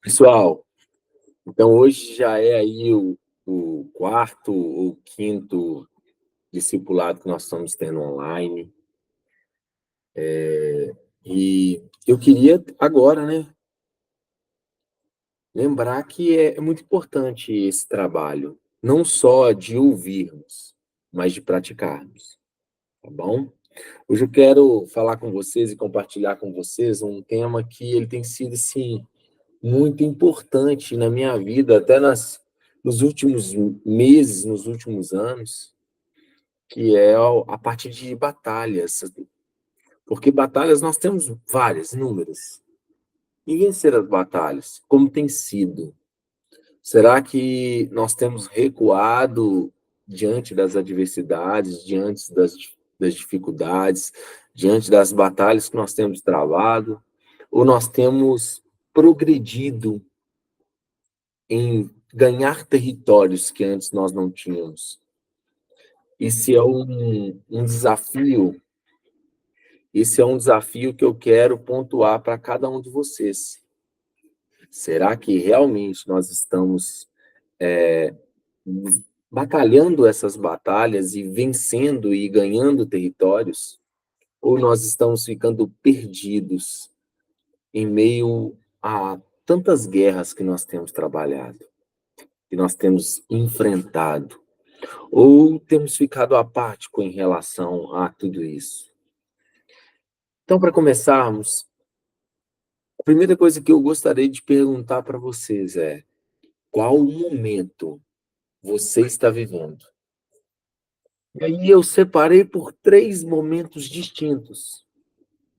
Pessoal, então hoje já é aí o quarto ou quinto discipulado que nós estamos tendo online. E eu queria agora, né, lembrar que é muito importante esse trabalho, não só de ouvirmos, mas de praticarmos, tá bom? Hoje eu quero falar com vocês e compartilhar com vocês um tema que ele tem sido, assim, muito importante na minha vida, até nos últimos meses, nos últimos anos, que é a parte de batalhas. Porque batalhas nós temos várias, inúmeras. E vencer as batalhas, como tem sido? Será que nós temos recuado diante das adversidades, diante das dificuldades, diante das batalhas que nós temos travado? Ou nós temos progredido em ganhar territórios que antes nós não tínhamos? Esse é um desafio, esse é um desafio que eu quero pontuar para cada um de vocês. Será que realmente nós estamos batalhando essas batalhas e vencendo e ganhando territórios? Ou nós estamos ficando perdidos em meio a tantas guerras que nós temos trabalhado, que nós temos enfrentado? Ou temos ficado apático em relação a tudo isso? Então, para começarmos, a primeira coisa que eu gostaria de perguntar para vocês é: qual momento você está vivendo? E aí eu separei por 3 momentos distintos.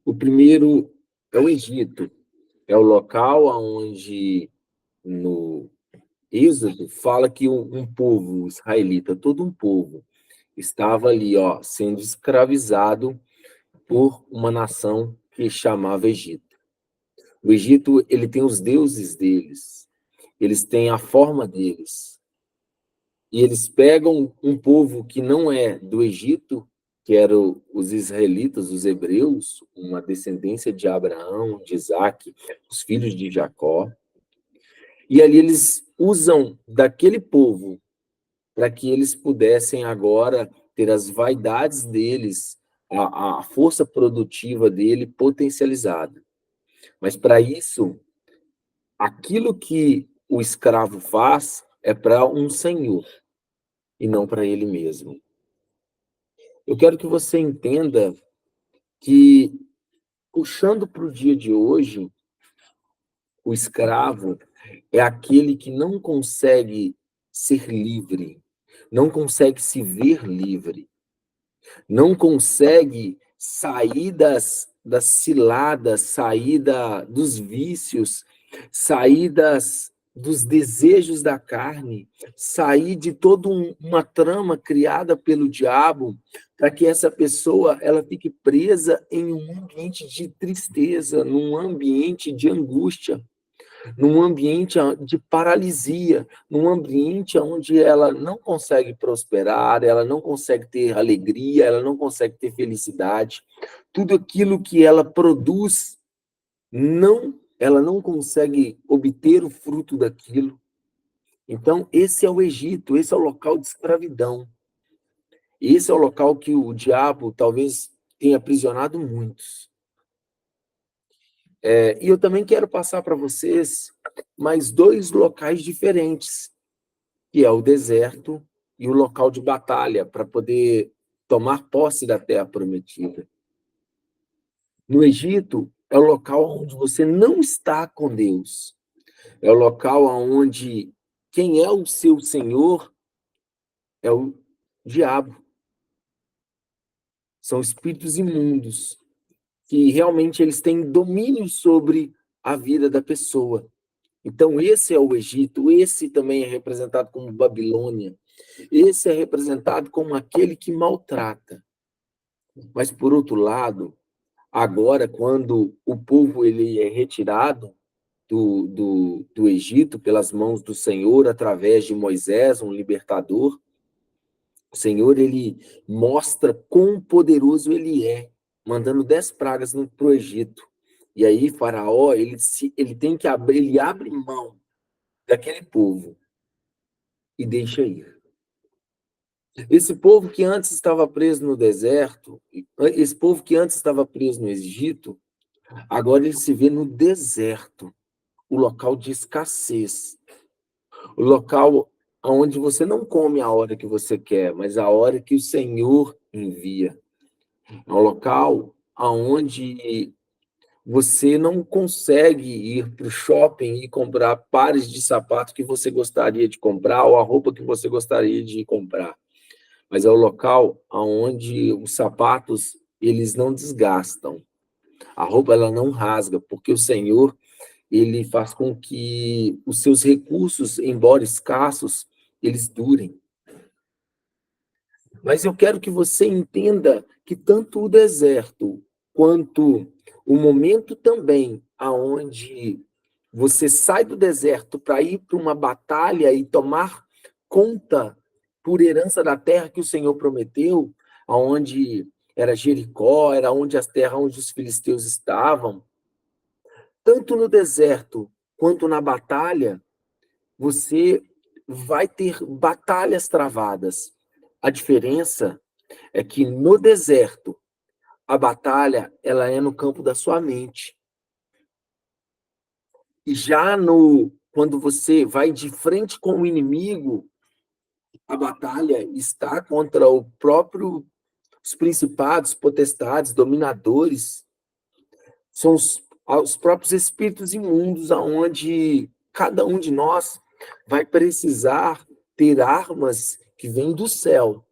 O primeiro é o Egito, é o local aonde no Êxodo fala que um povo israelita, todo um povo, estava ali, ó, sendo escravizado por uma nação que chamava Egito. O Egito, ele tem os deuses deles, eles têm a forma deles, e eles pegam um povo que não é do Egito, que eram os israelitas, os hebreus, uma descendência de Abraão, de Isaac, os filhos de Jacó, e ali eles usam daquele povo para que eles pudessem agora ter as vaidades deles, a força produtiva dele potencializada. Mas para isso, aquilo que o escravo faz é para um senhor e não para ele mesmo. Eu quero que você entenda que, puxando para o dia de hoje, o escravo é aquele que não consegue ser livre, não consegue se ver livre, não consegue sair das ciladas, sair dos vícios, sair dos desejos da carne, sair de toda uma trama criada pelo diabo para que essa pessoa ela fique presa em um ambiente de tristeza, num ambiente de angústia, num ambiente de paralisia, num ambiente onde ela não consegue prosperar, ela não consegue ter alegria, ela não consegue ter felicidade. Tudo aquilo que ela produz, ela não consegue obter o fruto daquilo. Então, esse é o Egito, esse é o local de escravidão. Esse é o local que o diabo talvez tenha aprisionado muitos. E eu também quero passar para vocês mais 2 locais diferentes, que é o deserto e o local de batalha, para poder tomar posse da terra prometida. No Egito, é o local onde você não está com Deus. É o local onde quem é o seu senhor é o diabo. São espíritos imundos, que realmente eles têm domínio sobre a vida da pessoa. Então, esse é o Egito, esse também é representado como Babilônia, esse é representado como aquele que maltrata. Mas, por outro lado, agora, quando o povo ele é retirado do Egito pelas mãos do Senhor, através de Moisés, um libertador, o Senhor ele mostra quão poderoso ele é, mandando 10 pragas para o Egito. E aí Faraó, ele tem que abrir, ele abre mão daquele povo e deixa ir. Esse povo que antes estava preso no deserto, esse povo que antes estava preso no Egito, agora ele se vê no deserto, o local de escassez, o local onde você não come a hora que você quer, mas a hora que o Senhor envia. É um local onde você não consegue ir para o shopping e comprar pares de sapato que você gostaria de comprar ou a roupa que você gostaria de comprar. Mas é o local onde os sapatos eles não desgastam. A roupa ela não rasga, porque o Senhor ele faz com que os seus recursos, embora escassos, eles durem. Mas eu quero que você entenda que tanto o deserto quanto o momento também aonde você sai do deserto para ir para uma batalha e tomar conta por herança da terra que o Senhor prometeu, aonde era Jericó, era onde as terras onde os filisteus estavam, tanto no deserto quanto na batalha, você vai ter batalhas travadas. A diferença é que no deserto, a batalha ela é no campo da sua mente. E já no quando você vai de frente com o inimigo, a batalha está contra o próprio os principados, potestades, dominadores, são os próprios espíritos imundos aonde cada um de nós vai precisar ter armas que vêm do céu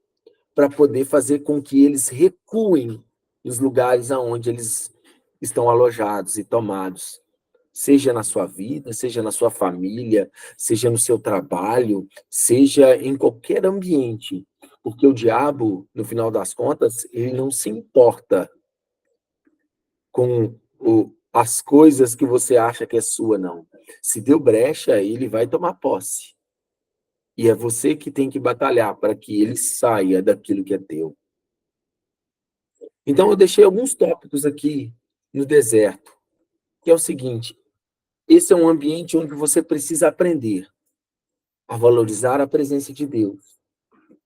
para poder fazer com que eles recuem nos lugares aonde eles estão alojados e tomados. Seja na sua vida, seja na sua família, seja no seu trabalho, seja em qualquer ambiente. Porque o diabo, no final das contas, ele não se importa com as coisas que você acha que é sua, não. Se deu brecha, ele vai tomar posse. E é você que tem que batalhar para que ele saia daquilo que é teu. Então, eu deixei alguns tópicos aqui no deserto, que é o seguinte: esse é um ambiente onde você precisa aprender a valorizar a presença de Deus,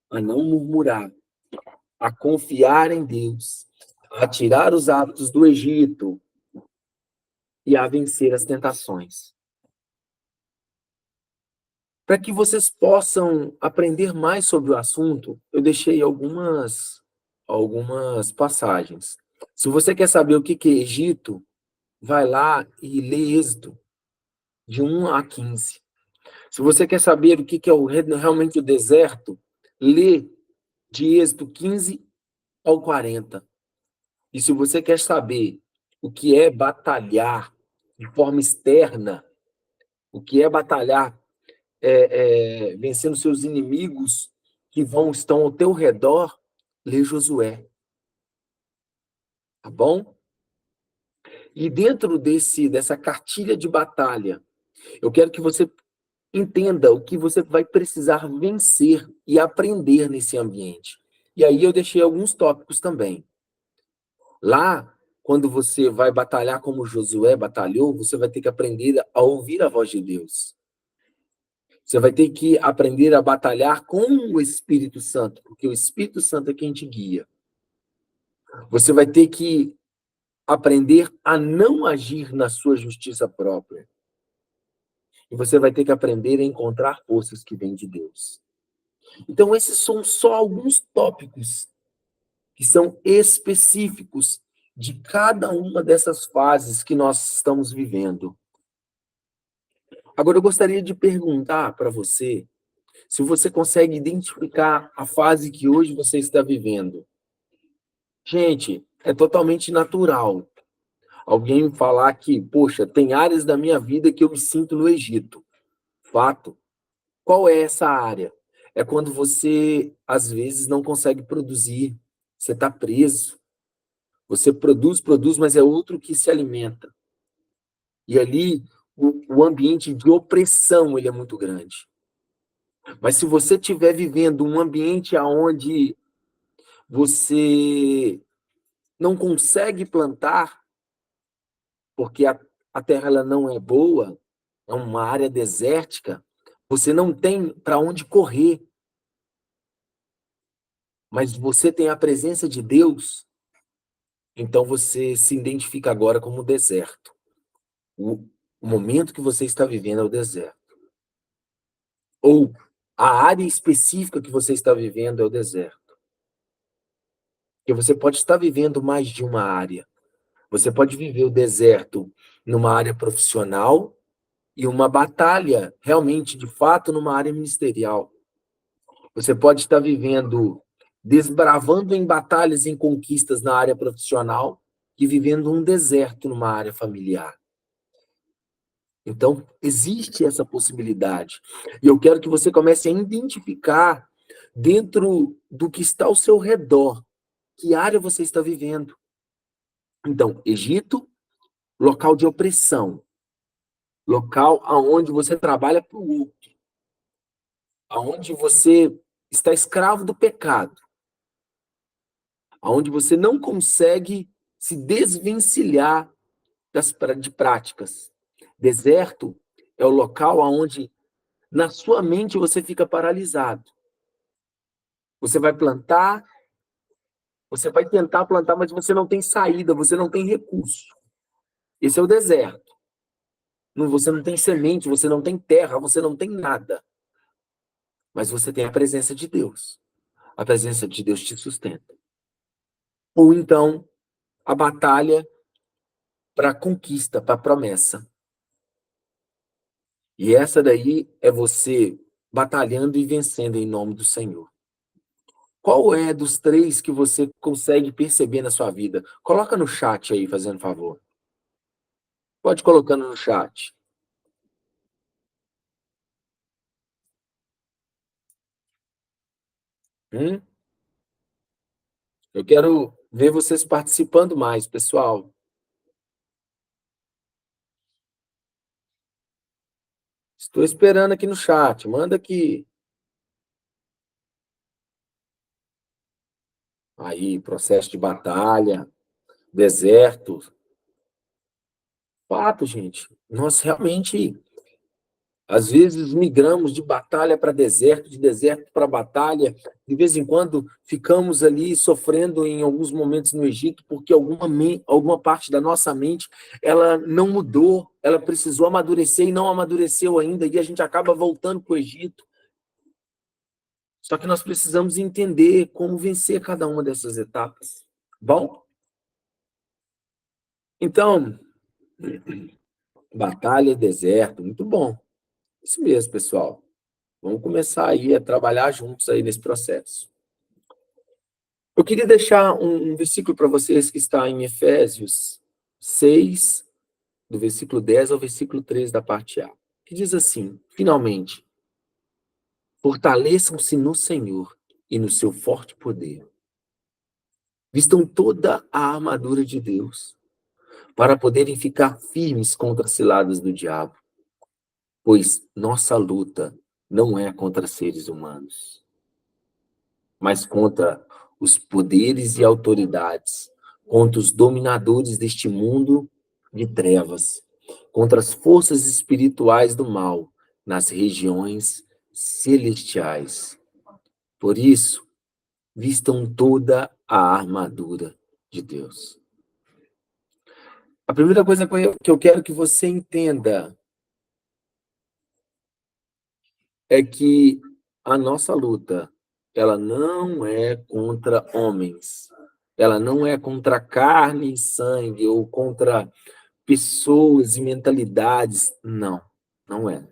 a não murmurar, a confiar em Deus, a tirar os hábitos do Egito e a vencer as tentações. Para que vocês possam aprender mais sobre o assunto, eu deixei algumas passagens. Se você quer saber o que é Egito, vai lá e lê Êxodo, de 1 a 15. Se você quer saber o que é realmente o deserto, lê de Êxodo 15 ao 40. E se você quer saber o que é batalhar de forma externa, o que é batalhar vencendo seus inimigos que estão ao teu redor, lê Josué. Tá bom? E dentro dessa cartilha de batalha, eu quero que você entenda o que você vai precisar vencer e aprender nesse ambiente. E aí eu deixei alguns tópicos também. Lá, quando você vai batalhar como Josué batalhou, você vai ter que aprender a ouvir a voz de Deus. Você vai ter que aprender a batalhar com o Espírito Santo, porque o Espírito Santo é quem te guia. Você vai ter que aprender a não agir na sua justiça própria. E você vai ter que aprender a encontrar forças que vêm de Deus. Então, esses são só alguns tópicos que são específicos de cada uma dessas fases que nós estamos vivendo. Agora, eu gostaria de perguntar para você se você consegue identificar a fase que hoje você está vivendo. Gente, é totalmente natural alguém falar que, poxa, tem áreas da minha vida que eu me sinto no Egito. Fato. Qual é essa área? É quando você, às vezes, não consegue produzir. Você está preso. Você produz, mas é outro que se alimenta. E ali, o ambiente de opressão, ele é muito grande. Mas se você estiver vivendo um ambiente onde você não consegue plantar, porque a terra ela não é boa, é uma área desértica, você não tem para onde correr, mas você tem a presença de Deus, então você se identifica agora como deserto. O, o momento que você está vivendo é o deserto. Ou a área específica que você está vivendo é o deserto. Porque você pode estar vivendo mais de uma área. Você pode viver o deserto numa área profissional e uma batalha, realmente, de fato, numa área ministerial. Você pode estar vivendo, desbravando em batalhas, em conquistas na área profissional e vivendo um deserto numa área familiar. Então, existe essa possibilidade. E eu quero que você comece a identificar dentro do que está ao seu redor, que área você está vivendo. Então, Egito, local de opressão, local aonde você trabalha para o outro, aonde você está escravo do pecado, aonde você não consegue se desvencilhar de práticas. Deserto é o local aonde na sua mente você fica paralisado. Você vai plantar, você vai tentar plantar, mas você não tem saída, você não tem recurso. Esse é o deserto. Você não tem semente, você não tem terra, você não tem nada. Mas você tem a presença de Deus. A presença de Deus te sustenta. Ou então, a batalha para a conquista, para a promessa. E essa daí é você batalhando e vencendo em nome do Senhor. Qual é dos três que você consegue perceber na sua vida? Coloca no chat aí, fazendo favor. Pode colocando no chat. Hum? Eu quero ver vocês participando mais, pessoal. Estou esperando aqui no chat. Manda aqui. Aí, processo de batalha, deserto. Fato, gente. Nós realmente, às vezes, migramos de batalha para deserto, de deserto para batalha. De vez em quando, ficamos ali sofrendo em alguns momentos no Egito, porque alguma parte da nossa mente ela não mudou, ela precisou amadurecer e não amadureceu ainda, e a gente acaba voltando para o Egito. Só que nós precisamos entender como vencer cada uma dessas etapas. Bom? Então, batalha e deserto, muito bom. Isso mesmo, pessoal. Vamos começar aí a trabalhar juntos aí nesse processo. Eu queria deixar um versículo para vocês que está em Efésios 6, do versículo 10 ao versículo 13 da parte A, que diz assim: finalmente, fortaleçam-se no Senhor e no seu forte poder. Vistam toda a armadura de Deus, para poderem ficar firmes contra as ciladas do diabo, pois nossa luta não é contra seres humanos, mas contra os poderes e autoridades, contra os dominadores deste mundo de trevas, contra as forças espirituais do mal nas regiões celestiais. Por isso, vistam toda a armadura de Deus. A primeira coisa que eu quero que você entenda é que a nossa luta, ela não é contra homens, ela não é contra carne e sangue, ou contra pessoas e mentalidades, não, não é.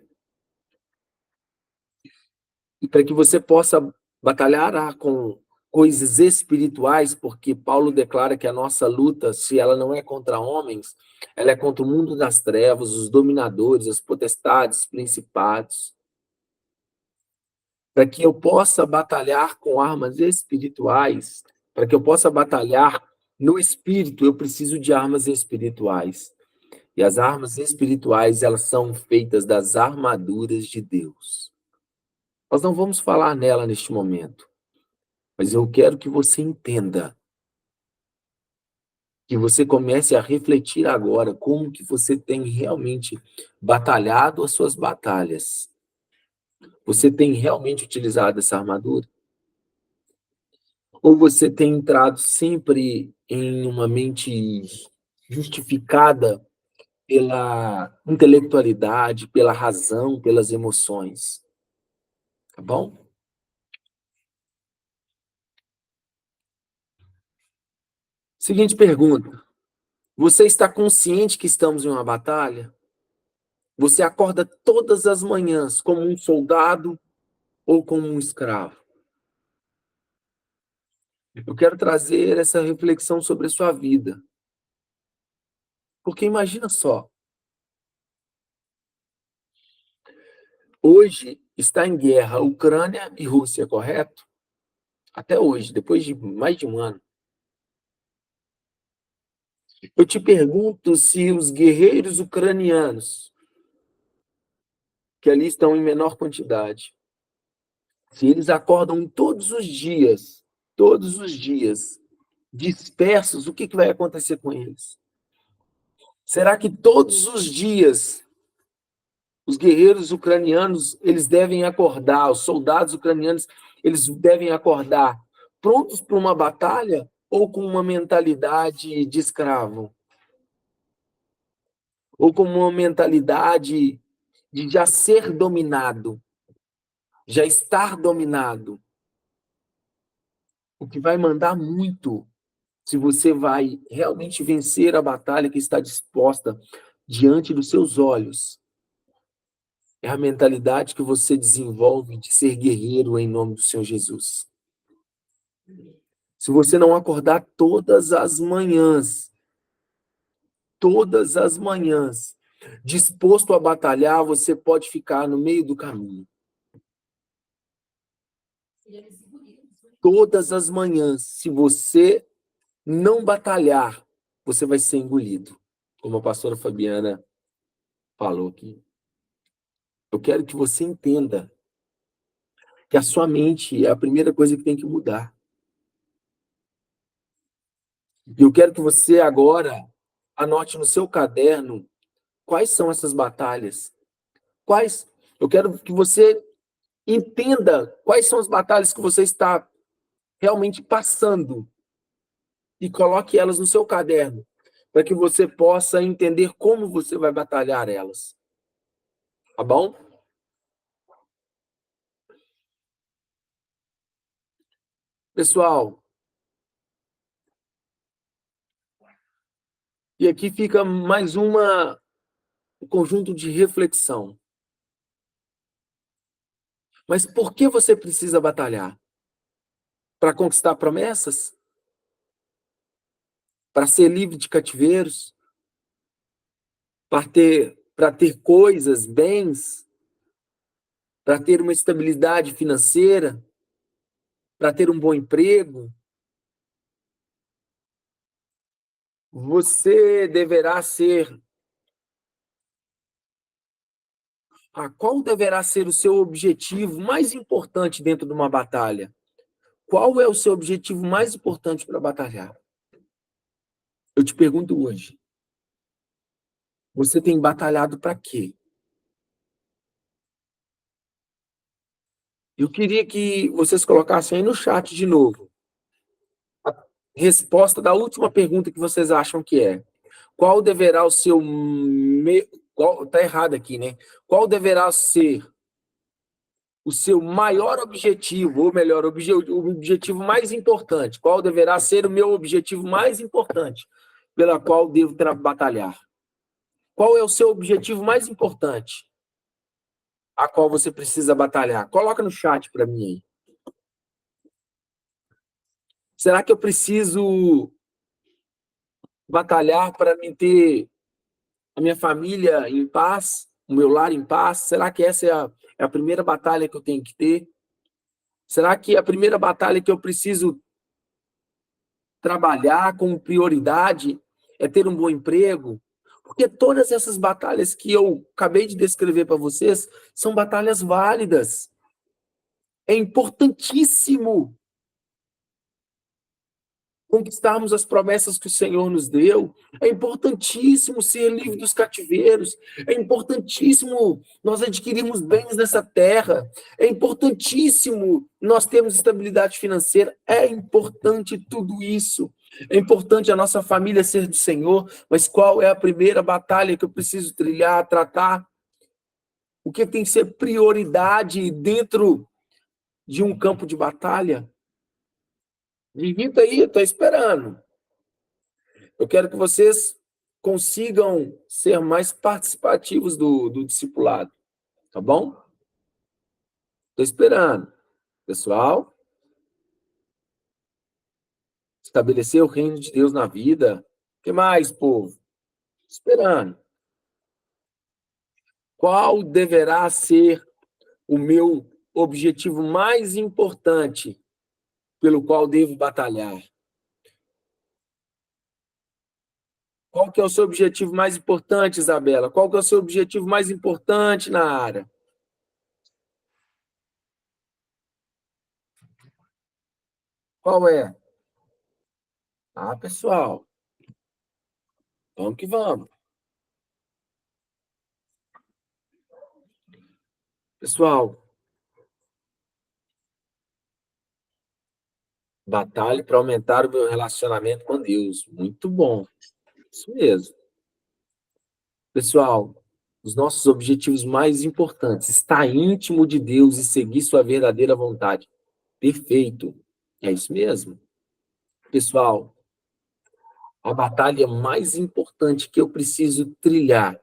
E para que você possa batalhar com coisas espirituais, porque Paulo declara que a nossa luta, se ela não é contra homens, ela é contra o mundo das trevas, os dominadores, as potestades, principados. Para que eu possa batalhar com armas espirituais, para que eu possa batalhar no espírito, eu preciso de armas espirituais. E as armas espirituais, elas são feitas das armaduras de Deus. Nós não vamos falar nela neste momento, mas eu quero que você entenda que você comece a refletir agora como que você tem realmente batalhado as suas batalhas. Você tem realmente utilizado essa armadura? Ou você tem entrado sempre em uma mente justificada pela intelectualidade, pela razão, pelas emoções, tá bom? Seguinte pergunta: você está consciente que estamos em uma batalha? Você acorda todas as manhãs como um soldado ou como um escravo? Eu quero trazer essa reflexão sobre a sua vida, porque imagina só, hoje está em guerra Ucrânia e Rússia, correto? Até hoje, depois de mais de um ano. Eu te pergunto se os guerreiros ucranianos, que ali estão em menor quantidade, se eles acordam todos os dias, dispersos, o que que vai acontecer com eles? Será que todos os dias os guerreiros ucranianos, eles devem acordar, os soldados ucranianos, eles devem acordar prontos para uma batalha ou com uma mentalidade de escravo? Ou com uma mentalidade de já ser dominado, já estar dominado? O que vai mandar muito se você vai realmente vencer a batalha que está disposta diante dos seus olhos. É a mentalidade que você desenvolve de ser guerreiro em nome do Senhor Jesus. Se você não acordar todas as manhãs, disposto a batalhar, você pode ficar no meio do caminho. Todas as manhãs, se você não batalhar, você vai ser engolido. Como a pastora Fabiana falou aqui. Eu quero que você entenda que a sua mente é a primeira coisa que tem que mudar. E eu quero que você agora anote no seu caderno quais são essas batalhas. Quais? Eu quero que você entenda quais são as batalhas que você está realmente passando e coloque elas no seu caderno, para que você possa entender como você vai batalhar elas. Tá bom? Pessoal, e aqui fica mais um conjunto de reflexão. Mas por que você precisa batalhar? Para conquistar promessas? Para ser livre de cativeiros? Para ter coisas, bens? Para ter uma estabilidade financeira? Para ter um bom emprego? Você deverá ser. Qual deverá ser o seu objetivo mais importante dentro de uma batalha? Qual é o seu objetivo mais importante para batalhar? Eu te pergunto hoje. Você tem batalhado para quê? Eu queria que vocês colocassem aí no chat de novo a resposta da última pergunta que vocês acham que é. Qual deverá o seu. Tá errado aqui, né? Qual deverá ser o seu maior objetivo, ou melhor, o objetivo mais importante? Qual deverá ser o meu objetivo mais importante pela qual devo batalhar? Qual é o seu objetivo mais importante a qual você precisa batalhar? Coloca no chat para mim aí. Será que eu preciso batalhar para manter a minha família em paz, o meu lar em paz? Será que essa é a primeira batalha que eu tenho que ter? Será que a primeira batalha que eu preciso trabalhar com prioridade é ter um bom emprego? Porque todas essas batalhas que eu acabei de descrever para vocês são batalhas válidas. É importantíssimo conquistarmos as promessas que o Senhor nos deu. É importantíssimo ser livre dos cativeiros. É importantíssimo nós adquirirmos bens nessa terra. É importantíssimo nós termos estabilidade financeira. É importante tudo isso. É importante a nossa família ser do Senhor. Mas qual é a primeira batalha que eu preciso trilhar, tratar? O que tem que ser prioridade dentro de um campo de batalha? Digita aí, eu estou esperando. Eu quero que vocês consigam ser mais participativos do discipulado, tá bom? Estou esperando. Pessoal, estabelecer o reino de Deus na vida. O que mais, povo? Esperando. Qual deverá ser o meu objetivo mais importante pelo qual devo batalhar? Qual que é o seu objetivo mais importante, Isabela? Qual que é o seu objetivo mais importante na área? Qual é? Ah, pessoal, vamos que vamos. Pessoal, batalhe para aumentar o meu relacionamento com Deus. Muito bom. Isso mesmo. Pessoal, os nossos objetivos mais importantes, estar íntimo de Deus e seguir sua verdadeira vontade. Perfeito. É isso mesmo. Pessoal, a batalha mais importante que eu preciso trilhar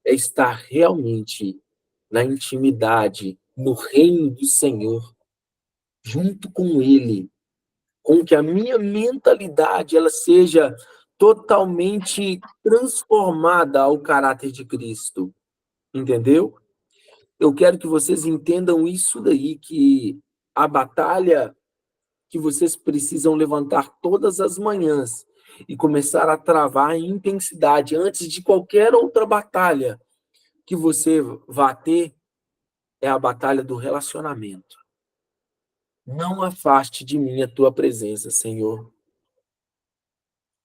é estar realmente na intimidade, no reino do Senhor, junto com Ele, com que a minha mentalidade ela seja totalmente transformada ao caráter de Cristo, entendeu? Eu quero que vocês entendam isso daí, que a batalha que vocês precisam levantar todas as manhãs e começar a travar em intensidade antes de qualquer outra batalha que você vá ter é a batalha do relacionamento. Não afaste de mim a tua presença, Senhor,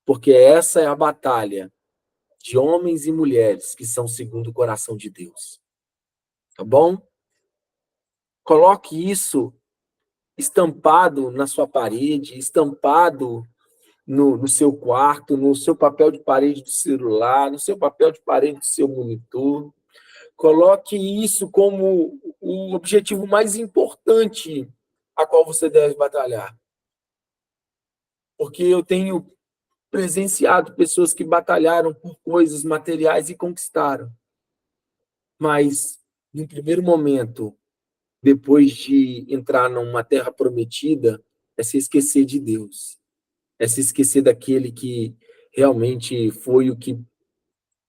porque essa é a batalha de homens e mulheres que são segundo o coração de Deus. Tá bom? Coloque isso estampado na sua parede, estampado no seu quarto, no seu papel de parede do celular, no seu papel de parede do seu monitor. Coloque isso como o objetivo mais importante a qual você deve batalhar. Porque eu tenho presenciado pessoas que batalharam por coisas materiais e conquistaram. Mas, no primeiro momento, depois de entrar numa terra prometida, é se esquecer de Deus. É se esquecer daquele que realmente foi o que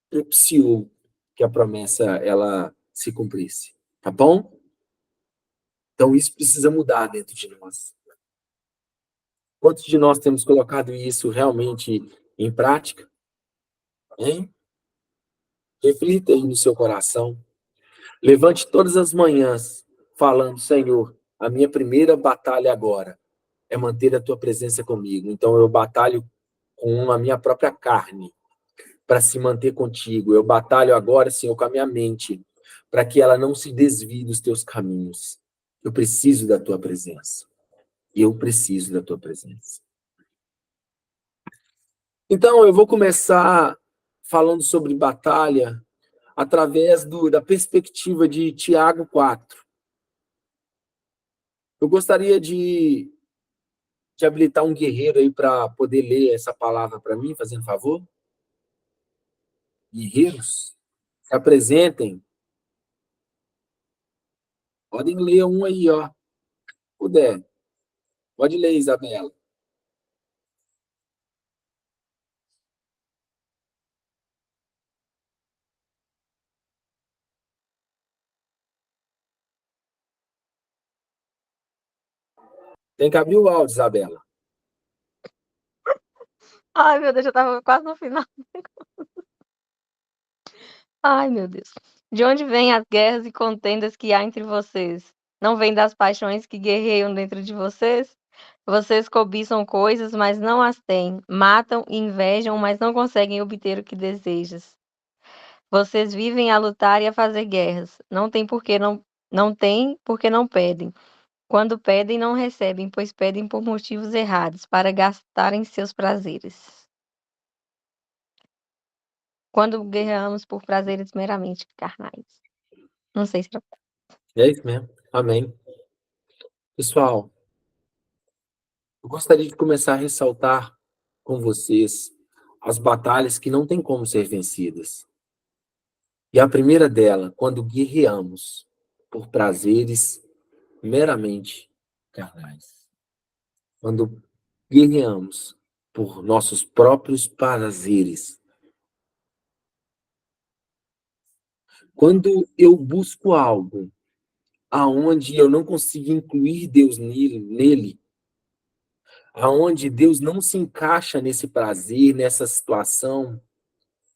propiciou que a promessa ela se cumprisse. Tá bom? Então, isso precisa mudar dentro de nós. Quantos de nós temos colocado isso realmente em prática? Hein? Reflita aí no seu coração. Levante todas as manhãs falando, Senhor, a minha primeira batalha agora é manter a tua presença comigo. Então eu batalho com a minha própria carne para se manter contigo. Eu batalho agora, Senhor, com a minha mente para que ela não se desvie dos teus caminhos. Eu preciso da tua presença. Eu preciso da tua presença. Então eu vou começar falando sobre batalha através da perspectiva de Tiago 4. Eu gostaria de habilitar um guerreiro aí para poder ler essa palavra para mim, fazendo favor. Guerreiros, se apresentem. Podem ler um aí, ó. Puder. Pode ler, Isabela. Tem que abrir o áudio, Isabela. Ai, meu Deus, já estava quase no final. Ai, meu Deus. De onde vêm as guerras e contendas que há entre vocês? Não vêm das paixões que guerreiam dentro de vocês? Vocês cobiçam coisas, mas não as têm. Matam e invejam, mas não conseguem obter o que desejas. Vocês vivem a lutar e a fazer guerras. Não têm porque não pedem. Quando pedem, não recebem, pois pedem por motivos errados, para gastarem seus prazeres. Quando guerreamos por prazeres meramente carnais. Não sei se era... É isso mesmo. Amém. Pessoal, eu gostaria de começar a ressaltar com vocês as batalhas que não têm como ser vencidas. E a primeira dela, quando guerreamos por prazeres meramente carnais. Quando guerreamos por nossos próprios prazeres. Quando eu busco algo aonde eu não consigo incluir Deus nele, aonde Deus não se encaixa nesse prazer, nessa situação,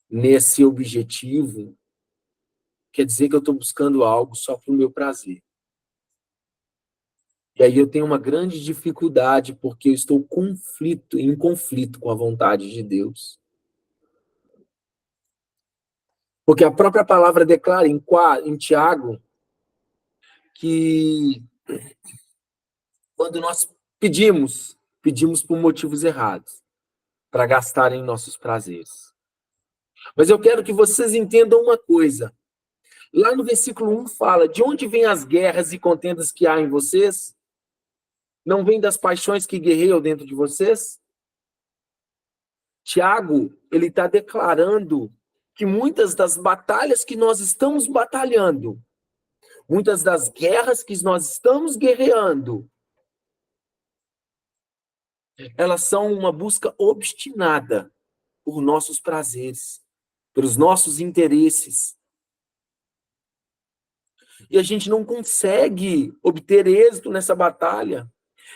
nesse objetivo, quer dizer que eu estou buscando algo só para o meu prazer. E aí eu tenho uma grande dificuldade porque eu estou em conflito com a vontade de Deus. Porque a própria palavra declara em Tiago que quando nós pedimos por motivos errados, para gastar em nossos prazeres. Mas eu quero que vocês entendam uma coisa. Lá no versículo 1 fala: de onde vêm as guerras e contendas que há em vocês? Não vem das paixões que guerreiam dentro de vocês? Tiago, ele está declarando que muitas das batalhas que nós estamos batalhando, muitas das guerras que nós estamos guerreando, elas são uma busca obstinada por nossos prazeres, pelos nossos interesses. E a gente não consegue obter êxito nessa batalha.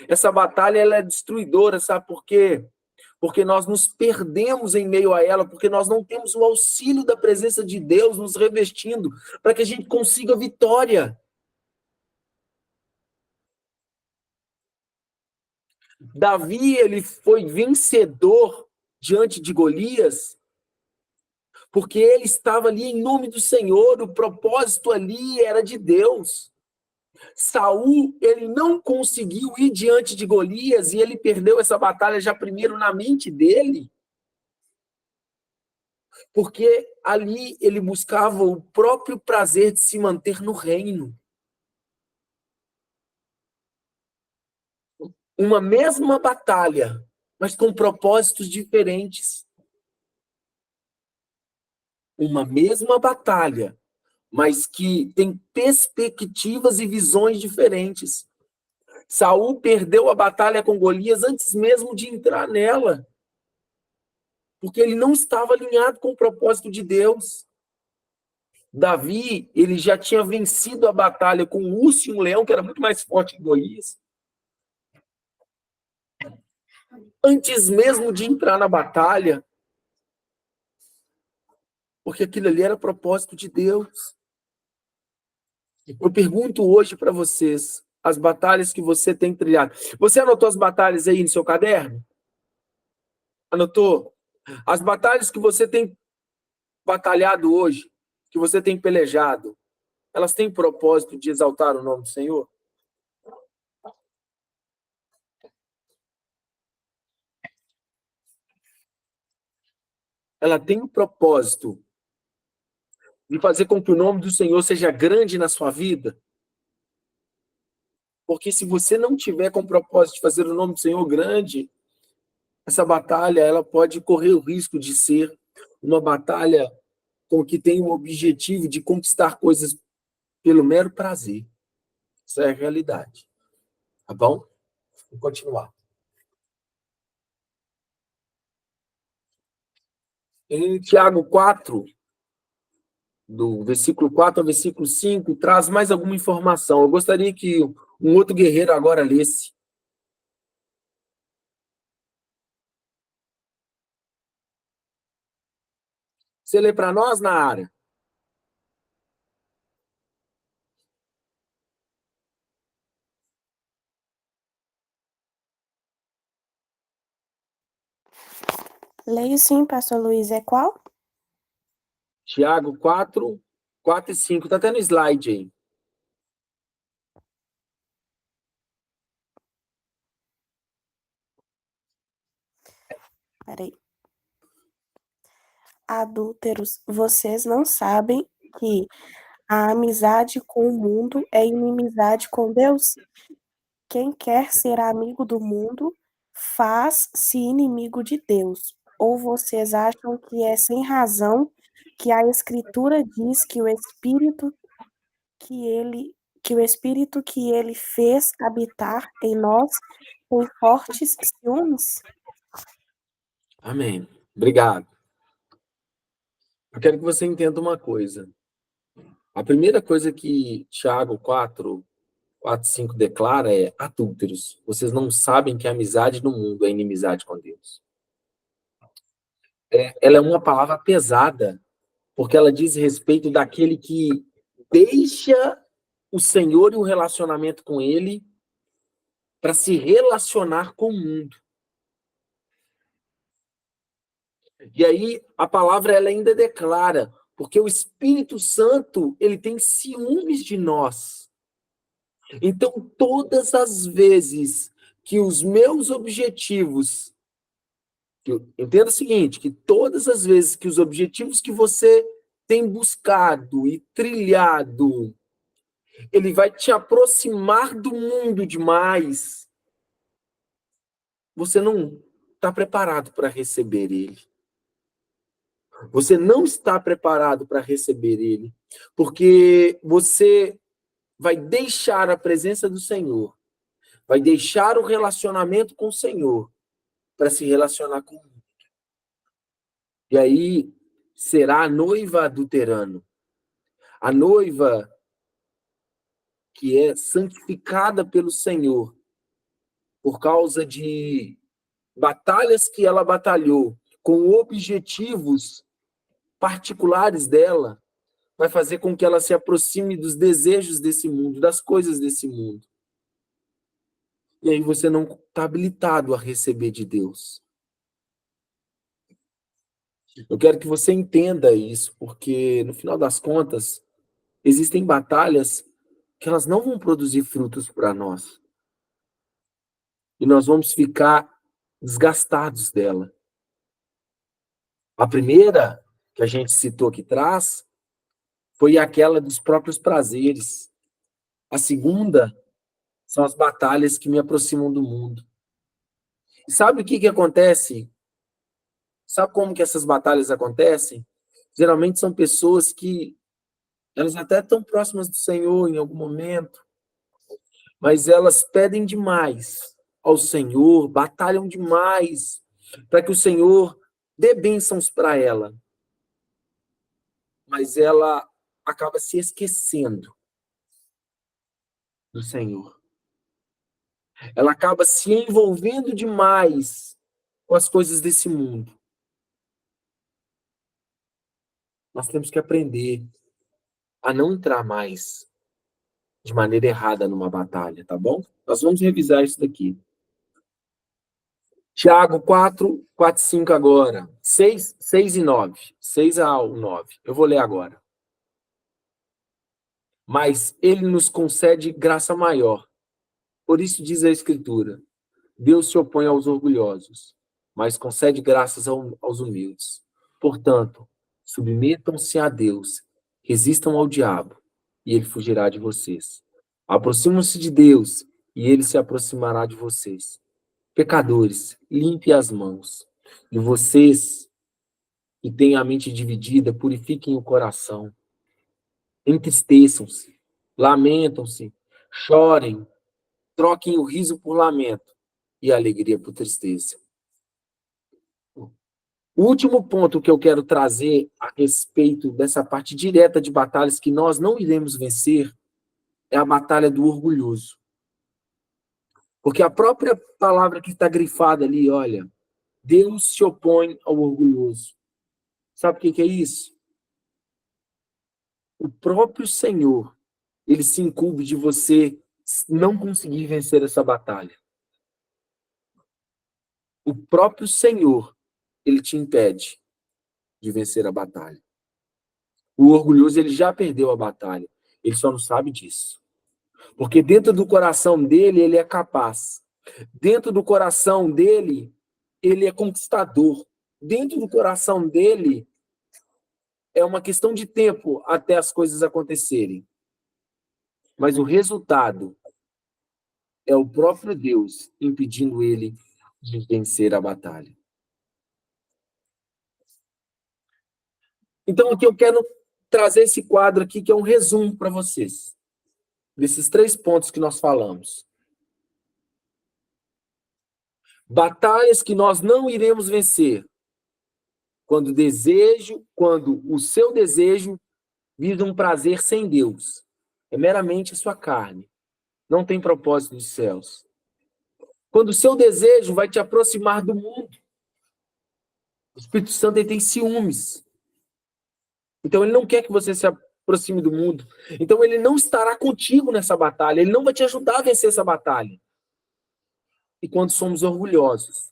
Essa batalha ela é destruidora, sabe por quê? Porque nós nos perdemos em meio a ela, porque nós não temos o auxílio da presença de Deus nos revestindo para que a gente consiga vitória. Davi, ele foi vencedor diante de Golias, porque ele estava ali em nome do Senhor, o propósito ali era de Deus. Saul, ele não conseguiu ir diante de Golias e ele perdeu essa batalha já primeiro na mente dele, porque ali ele buscava o próprio prazer de se manter no reino. Uma mesma batalha, mas com propósitos diferentes. Uma mesma batalha, mas que tem perspectivas e visões diferentes. Saul perdeu a batalha com Golias antes mesmo de entrar nela, porque ele não estava alinhado com o propósito de Deus. Davi, ele já tinha vencido a batalha com um urso e um leão, que era muito mais forte que Golias. Antes mesmo de entrar na batalha, porque aquilo ali era propósito de Deus. Eu pergunto hoje para vocês, as batalhas que você tem trilhado. Você anotou as batalhas aí no seu caderno? Anotou? As batalhas que você tem batalhado hoje, que você tem pelejado, elas têm propósito de exaltar o nome do Senhor? Ela tem um propósito de fazer com que o nome do Senhor seja grande na sua vida? Porque se você não tiver com o propósito de fazer o nome do Senhor grande, essa batalha ela pode correr o risco de ser uma batalha com que tem o objetivo de conquistar coisas pelo mero prazer. Isso é a realidade. Tá bom? Vou continuar. Em Tiago 4, do versículo 4 ao versículo 5, traz mais alguma informação. Eu gostaria que um outro guerreiro agora lesse. Você lê para nós na área? Leio sim, pastor Luiz. É qual? Tiago 4, 4 e 5. Está até no slide aí. Peraí. Adúlteros, vocês não sabem que a amizade com o mundo é inimizade com Deus? Quem quer ser amigo do mundo faz-se inimigo de Deus. Ou vocês acham que é sem razão que a Escritura diz que que ele, o Espírito que ele fez habitar em nós tem fortes ciúmes? Amém. Obrigado. Eu quero que você entenda uma coisa. A primeira coisa que Tiago 4, 4, 5 declara é: adúlteros, vocês não sabem que a amizade no mundo é inimizade com Deus. Ela é uma palavra pesada, porque ela diz respeito daquele que deixa o Senhor e o relacionamento com Ele para se relacionar com o mundo. E aí a palavra ela ainda declara, porque o Espírito Santo ele tem ciúmes de nós. Então todas as vezes que os meus objetivos, entenda o seguinte, que todas as vezes que os objetivos que você tem buscado e trilhado, ele vai te aproximar do mundo demais, você não está preparado para receber ele. Você não está preparado para receber ele, porque você vai deixar a presença do Senhor, vai deixar o relacionamento com o Senhor para se relacionar com ele. E aí será a noiva adulterando, a noiva que é santificada pelo Senhor por causa de batalhas que ela batalhou com objetivos particulares dela, vai fazer com que ela se aproxime dos desejos desse mundo, das coisas desse mundo. E aí você não está habilitado a receber de Deus. Eu quero que você entenda isso, porque no final das contas, existem batalhas que elas não vão produzir frutos para nós. E nós vamos ficar desgastados dela. A primeira que a gente citou aqui atrás foi aquela dos próprios prazeres. A segunda são as batalhas que me aproximam do mundo. E sabe o que acontece? Sabe como que essas batalhas acontecem? Geralmente são pessoas que elas até estão próximas do Senhor em algum momento, mas elas pedem demais ao Senhor, batalham demais para que o Senhor dê bênçãos para ela. Mas ela acaba se esquecendo do Senhor. Ela acaba se envolvendo demais com as coisas desse mundo. Nós temos que aprender a não entrar mais de maneira errada numa batalha, tá bom? Nós vamos revisar isso daqui. Tiago 4, 4 e 5 agora. 6, 6 e 9. 6 ao 9. Eu vou ler agora. Mas ele nos concede graça maior. Por isso diz a Escritura: Deus se opõe aos orgulhosos, mas concede graças aos humildes. Portanto, submetam-se a Deus, resistam ao diabo, e ele fugirá de vocês. Aproximam-se de Deus, e ele se aproximará de vocês. Pecadores, limpe as mãos. E vocês que têm a mente dividida, purifiquem o coração. Entristeçam-se, lamentam-se, chorem, troquem o riso por lamento e a alegria por tristeza. O último ponto que eu quero trazer a respeito dessa parte direta de batalhas que nós não iremos vencer é a batalha do orgulhoso. Porque a própria palavra que está grifada ali, olha, Deus se opõe ao orgulhoso. Sabe o que é isso? O próprio Senhor, ele se incumbe de você não conseguir vencer essa batalha. O próprio Senhor, ele te impede de vencer a batalha. O orgulhoso, ele já perdeu a batalha. Ele só não sabe disso. Porque dentro do coração dele, ele é capaz. Dentro do coração dele, ele é conquistador. Dentro do coração dele, é uma questão de tempo até as coisas acontecerem. Mas o resultado é o próprio Deus impedindo ele de vencer a batalha. Então, aqui eu quero trazer esse quadro aqui, que é um resumo para vocês, desses 3 pontos que nós falamos. Batalhas que nós não iremos vencer quando o seu desejo visa um prazer sem Deus. É meramente a sua carne. Não tem propósito dos céus. Quando o seu desejo vai te aproximar do mundo. O Espírito Santo, ele tem ciúmes. Então ele não quer que você se aproxime do mundo. Então ele não estará contigo nessa batalha. Ele não vai te ajudar a vencer essa batalha. E quando somos orgulhosos,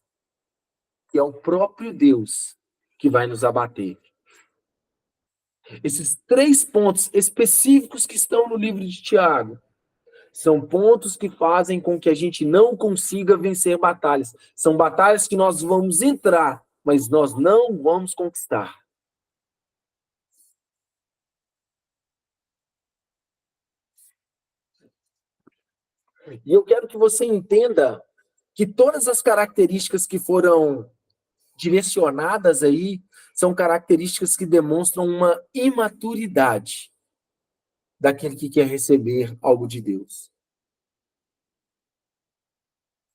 que é o próprio Deus que vai nos abater. Esses 3 pontos específicos que estão no livro de Tiago são pontos que fazem com que a gente não consiga vencer batalhas. São batalhas que nós vamos entrar, mas nós não vamos conquistar. E eu quero que você entenda que todas as características que foram direcionadas aí são características que demonstram uma imaturidade daquele que quer receber algo de Deus.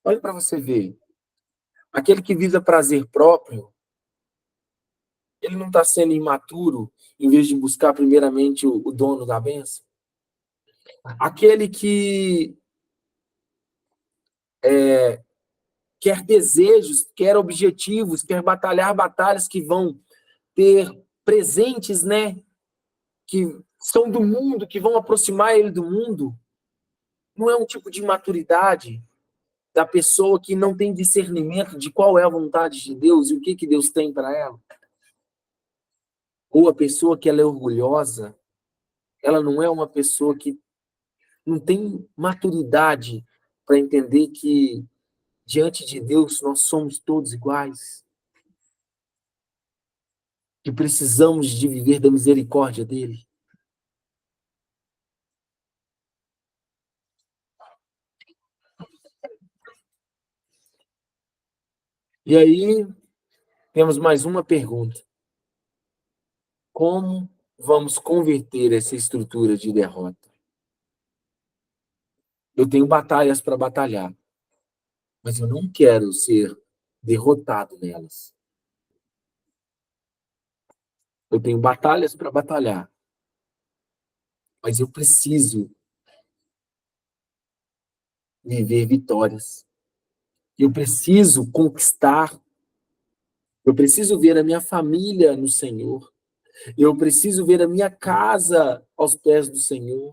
Olha para você ver. Aquele que visa prazer próprio, ele não está sendo imaturo em vez de buscar primeiramente o dono da bênção? Aquele que quer desejos, quer objetivos, quer batalhar batalhas que vão ter presentes, né? Que são do mundo, que vão aproximar ele do mundo. Não é um tipo de maturidade da pessoa que não tem discernimento de qual é a vontade de Deus e o que Deus tem para ela. Ou a pessoa que ela é orgulhosa, ela não é uma pessoa que não tem maturidade para entender que diante de Deus nós somos todos iguais. Que precisamos de viver da misericórdia dele. E aí, temos mais uma pergunta. Como vamos converter essa estrutura de derrota? Eu tenho batalhas para batalhar, mas eu não quero ser derrotado nelas. Eu tenho batalhas para batalhar, mas eu preciso viver vitórias. Eu preciso conquistar. Eu preciso ver a minha família no Senhor. Eu preciso ver a minha casa aos pés do Senhor.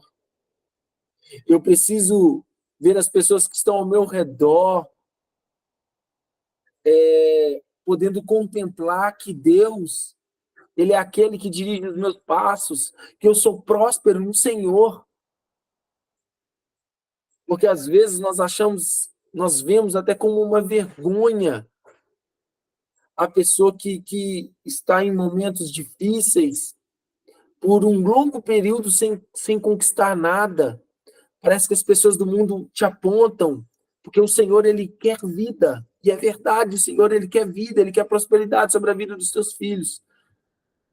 Eu preciso ver as pessoas que estão ao meu redor podendo contemplar que Deus, ele é aquele que dirige os meus passos, que eu sou próspero no Senhor. Porque às vezes nós vemos até como uma vergonha a pessoa que está em momentos difíceis por um longo período sem conquistar nada. Parece que as pessoas do mundo te apontam, porque o Senhor, ele quer vida. E é verdade, o Senhor, ele quer vida, ele quer prosperidade sobre a vida dos teus filhos,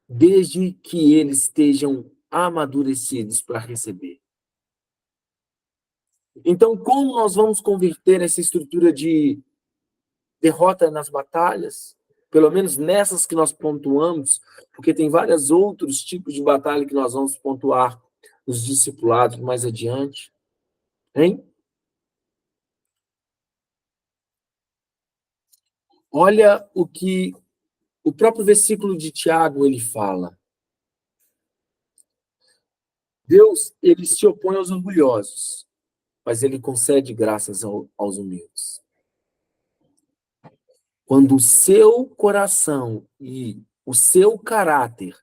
desde que eles estejam amadurecidos para receber. Então, como nós vamos converter essa estrutura de derrota nas batalhas, pelo menos nessas que nós pontuamos, porque tem vários outros tipos de batalha que nós vamos pontuar nos discipulados mais adiante, hein? Olha o que o próprio versículo de Tiago ele fala. Deus, ele se opõe aos orgulhosos, mas ele concede graças aos humildes. Quando o seu coração e o seu caráter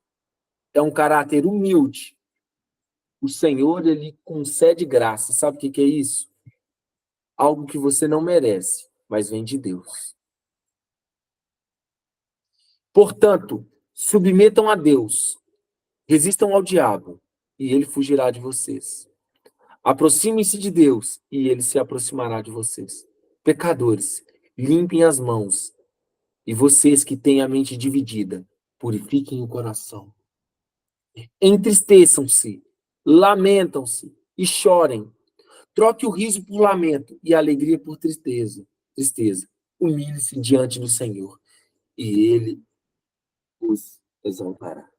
é um caráter humilde, o Senhor, ele concede graça. Sabe o que é isso? Algo que você não merece, mas vem de Deus. Portanto, submetam a Deus, resistam ao diabo, e ele fugirá de vocês. Aproximem-se de Deus, e ele se aproximará de vocês. Pecadores, limpem as mãos, e vocês que têm a mente dividida, purifiquem o coração. Entristeçam-se, lamentam-se e chorem. Troque o riso por lamento e a alegria por tristeza. Humilhe-se diante do Senhor, e ele os exaltará.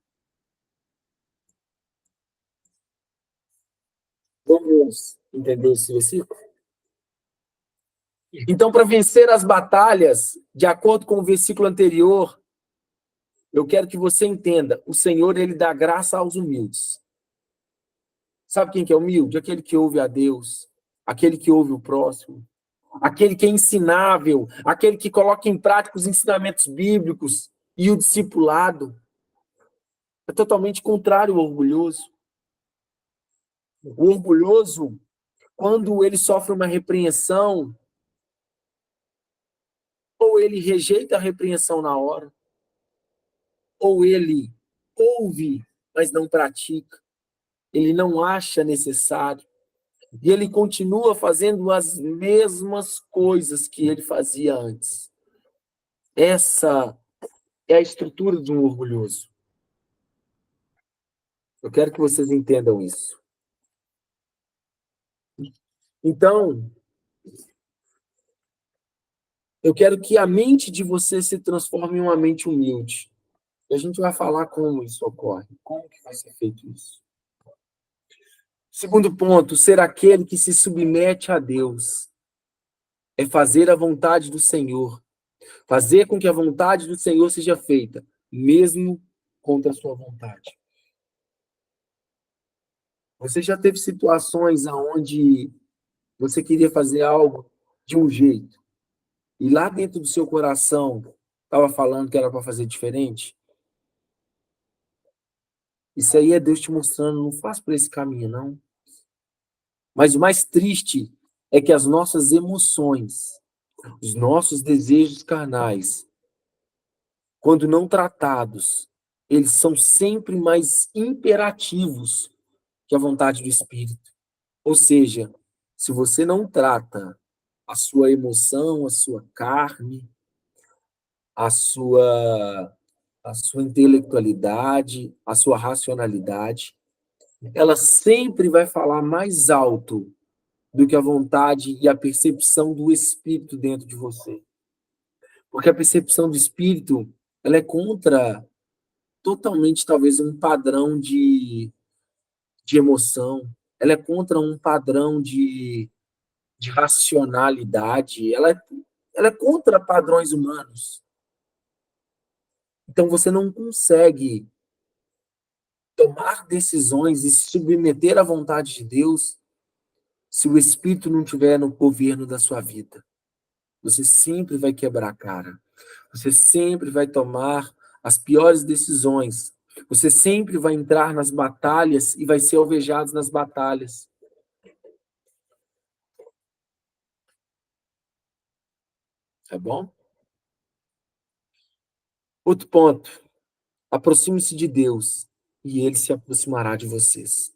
Vamos entender esse versículo? Então, para vencer as batalhas, de acordo com o versículo anterior, eu quero que você entenda, o Senhor, ele dá graça aos humildes. Sabe quem que é humilde? Aquele que ouve a Deus, aquele que ouve o próximo, aquele que é ensinável, aquele que coloca em prática os ensinamentos bíblicos e o discipulado. É totalmente contrário ao orgulhoso. O orgulhoso, quando ele sofre uma repreensão, ou ele rejeita a repreensão na hora, ou ele ouve, mas não pratica. Ele não acha necessário. E ele continua fazendo as mesmas coisas que ele fazia antes. Essa é a estrutura de um orgulhoso. Eu quero que vocês entendam isso. Então, eu quero que a mente de vocês se transforme em uma mente humilde. E a gente vai falar como isso ocorre, como que vai ser feito isso. Segundo ponto, ser aquele que se submete a Deus. É fazer a vontade do Senhor. Fazer com que a vontade do Senhor seja feita, mesmo contra a sua vontade. Você já teve situações onde você queria fazer algo de um jeito, e lá dentro do seu coração estava falando que era para fazer diferente? Isso aí é Deus te mostrando, não faz por esse caminho, não. Mas o mais triste é que as nossas emoções, os nossos desejos carnais, quando não tratados, eles são sempre mais imperativos que a vontade do Espírito. Ou seja, se você não trata a sua emoção, a sua carne, a sua, a sua intelectualidade, a sua racionalidade, ela sempre vai falar mais alto do que a vontade e a percepção do Espírito dentro de você. Porque a percepção do Espírito, ela é contra totalmente, talvez, um padrão de emoção, ela é contra um padrão de racionalidade, ela é contra padrões humanos. Então, você não consegue tomar decisões e se submeter à vontade de Deus se o Espírito não estiver no governo da sua vida. Você sempre vai quebrar a cara. Você sempre vai tomar as piores decisões. Você sempre vai entrar nas batalhas e vai ser alvejado nas batalhas. Tá bom? Outro ponto. Aproxime-se de Deus e ele se aproximará de vocês.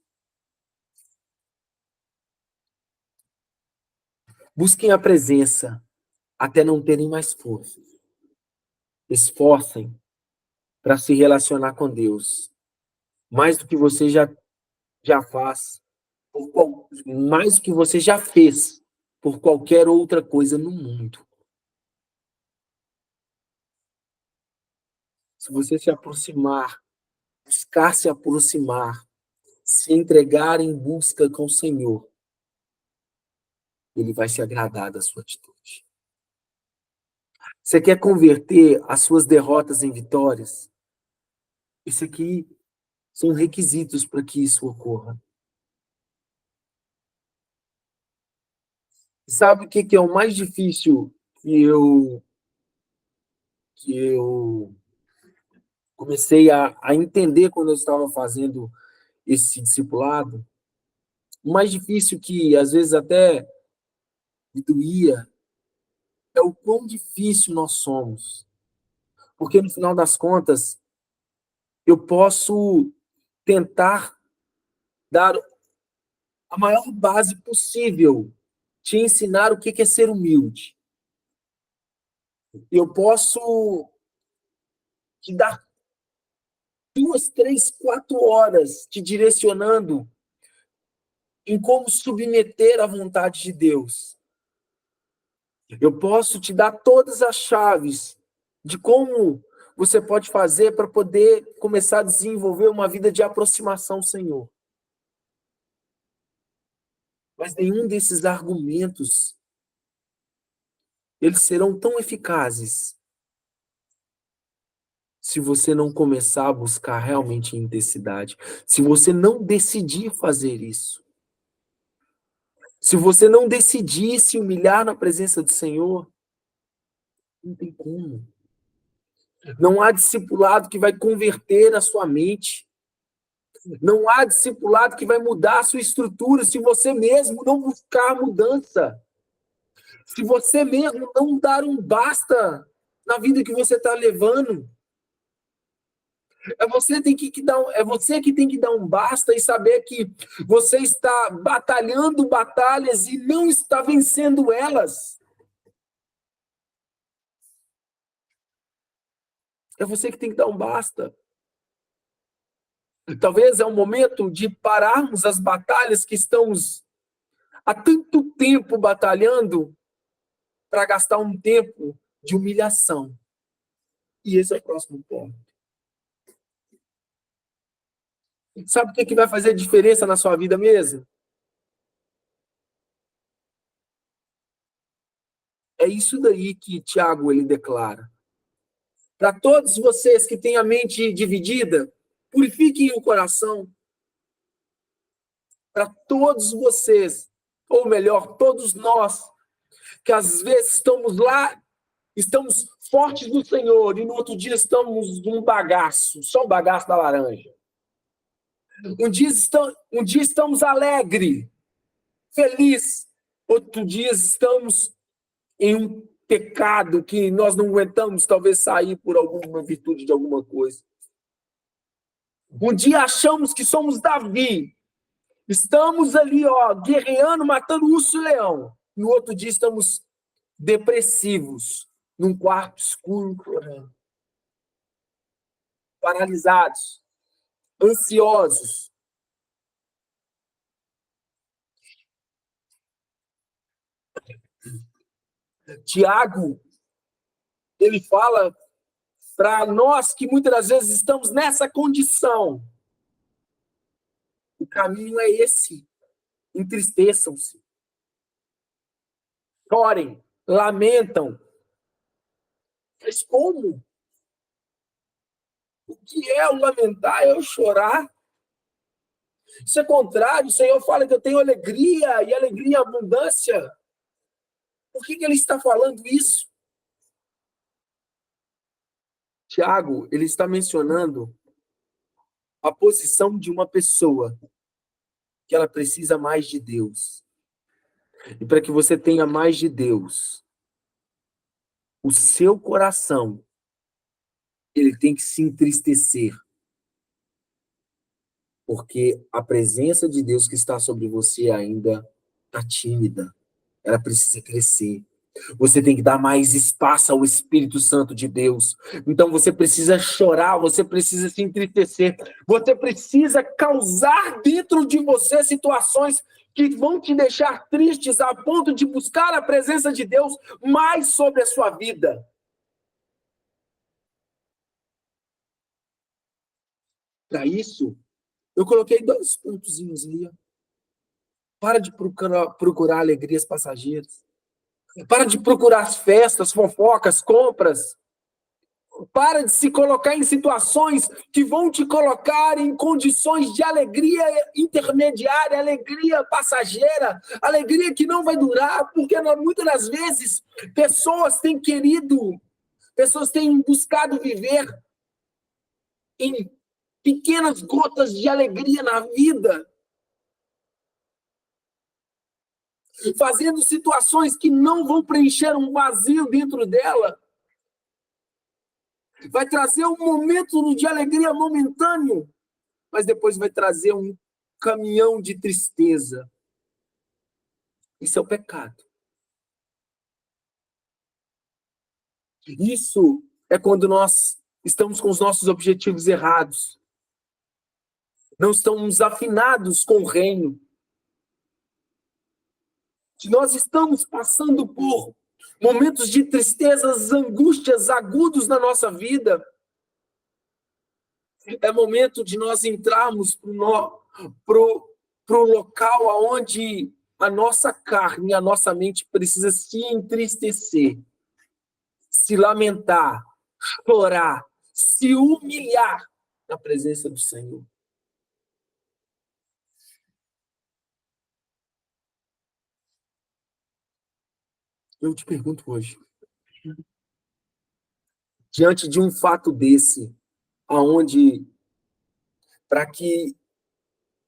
Busquem a presença até não terem mais força. Esforcem para se relacionar com Deus. Mais do que você já faz, mais do que você já fez por qualquer outra coisa no mundo. Se você se aproximar, buscar se aproximar, se entregar em busca com o Senhor, ele vai se agradar da sua atitude. Você quer converter as suas derrotas em vitórias? Isso aqui são requisitos para que isso ocorra. Sabe o que é o mais difícil que eu que eu comecei a entender quando eu estava fazendo esse discipulado, o mais difícil que às vezes até me doía é o quão difícil nós somos. Porque no final das contas, eu posso tentar dar a maior base possível, te ensinar o que é ser humilde. Eu posso te dar 2, 3, 4 horas te direcionando em como submeter à vontade de Deus. Eu posso te dar todas as chaves de como você pode fazer para poder começar a desenvolver uma vida de aproximação ao Senhor. Mas nenhum desses argumentos, eles serão tão eficazes se você não começar a buscar realmente intensidade, se você não decidir fazer isso. Se você não decidir se humilhar na presença do Senhor, não tem como. Não há discipulado que vai converter a sua mente. Não há discipulado que vai mudar a sua estrutura se você mesmo não buscar mudança. Se você mesmo não dar um basta na vida que você está levando. É você que tem que dar um basta e saber que você está batalhando batalhas e não está vencendo elas. É você que tem que dar um basta. Talvez é o momento de pararmos as batalhas que estamos há tanto tempo batalhando para gastar um tempo de humilhação. E esse é o próximo ponto. Sabe o que vai fazer diferença na sua vida mesmo? É isso daí que Tiago ele declara. Para todos vocês que têm a mente dividida, purifiquem o coração. Para todos vocês, ou melhor, todos nós, que às vezes estamos lá, estamos fortes no Senhor, e no outro dia estamos num bagaço, só o bagaço da laranja. Um dia estamos alegre, feliz, outro dia estamos em um pecado que nós não aguentamos talvez sair por alguma virtude de alguma coisa. Um dia achamos que somos Davi, estamos ali, guerreando, matando urso e leão. No outro dia estamos depressivos, num quarto escuro, chorando. Paralisados, ansiosos. Tiago, ele fala para nós que muitas das vezes estamos nessa condição. O caminho é esse. Entristeçam-se. Chorem, lamentam. Mas como? O que é o lamentar? É o chorar. Isso é contrário. O Senhor fala que eu tenho alegria e alegria em abundância. Por que ele está falando isso? Tiago, ele está mencionando a posição de uma pessoa que ela precisa mais de Deus. E para que você tenha mais de Deus, o seu coração, ele tem que se entristecer. Porque a presença de Deus que está sobre você ainda está tímida. Ela precisa crescer. Você tem que dar mais espaço ao Espírito Santo de Deus. Então você precisa chorar, você precisa se entristecer. Você precisa causar dentro de você situações que vão te deixar tristes a ponto de buscar a presença de Deus mais sobre a sua vida. Para isso, eu coloquei 2 pontozinhos ali. Para de procurar alegrias passageiras. Para de procurar festas, fofocas, compras. Para de se colocar em situações que vão te colocar em condições de alegria intermediária, alegria passageira, alegria que não vai durar, porque muitas das vezes pessoas têm querido Pessoas têm buscado viver em pequenas gotas de alegria na vida, fazendo situações que não vão preencher um vazio dentro dela. Vai trazer um momento de alegria momentâneo, mas depois vai trazer um caminhão de tristeza. Isso é o pecado. Isso é quando nós estamos com os nossos objetivos errados. Não estamos afinados com o reino. Se nós estamos passando por momentos de tristezas, angústias agudos na nossa vida, é momento de nós entrarmos pro local onde a nossa carne, a nossa mente precisa se entristecer, se lamentar, chorar, se humilhar na presença do Senhor. Eu te pergunto hoje, diante de um fato desse, aonde, para que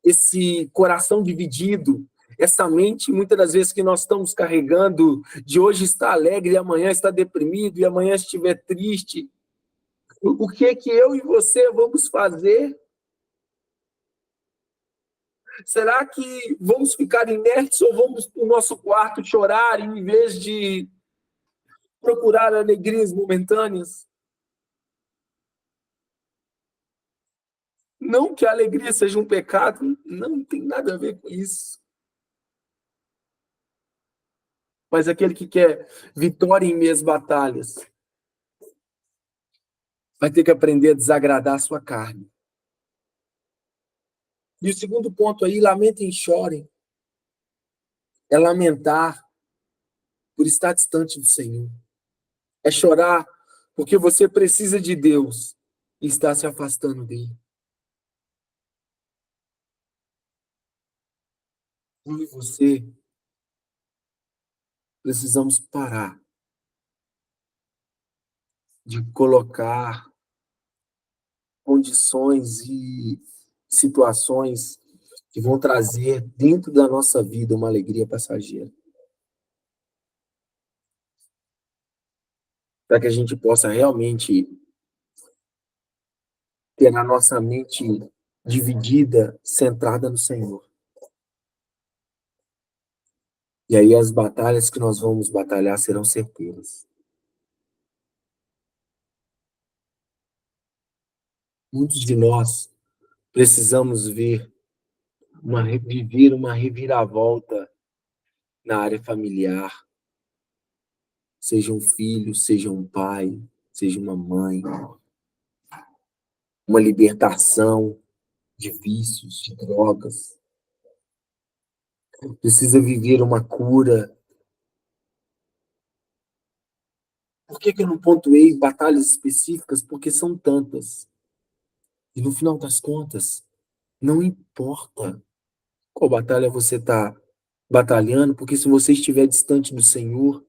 esse coração dividido, essa mente, muitas das vezes que nós estamos carregando, de hoje está alegre e amanhã está deprimido, e amanhã estiver triste, o que é que eu e você vamos fazer? Será que vamos ficar inertes ou vamos para o nosso quarto chorar em vez de procurar alegrias momentâneas? Não que a alegria seja um pecado, não tem nada a ver com isso. Mas aquele que quer vitória em meias batalhas vai ter que aprender a desagradar a sua carne. E o segundo ponto aí, lamentem e chorem, é lamentar por estar distante do Senhor. É chorar porque você precisa de Deus e está se afastando dele. Eu e você precisamos parar de colocar condições e situações que vão trazer dentro da nossa vida uma alegria passageira. Para que a gente possa realmente ter a nossa mente dividida, centrada no Senhor. E aí as batalhas que nós vamos batalhar serão certeiras. Muitos de nós precisamos viver uma reviravolta na área familiar. Seja um filho, seja um pai, seja uma mãe. Uma libertação de vícios, de drogas. Precisa viver uma cura. Por que eu não pontuei batalhas específicas? Porque são tantas. E no final das contas, não importa qual batalha você está batalhando, porque se você estiver distante do Senhor,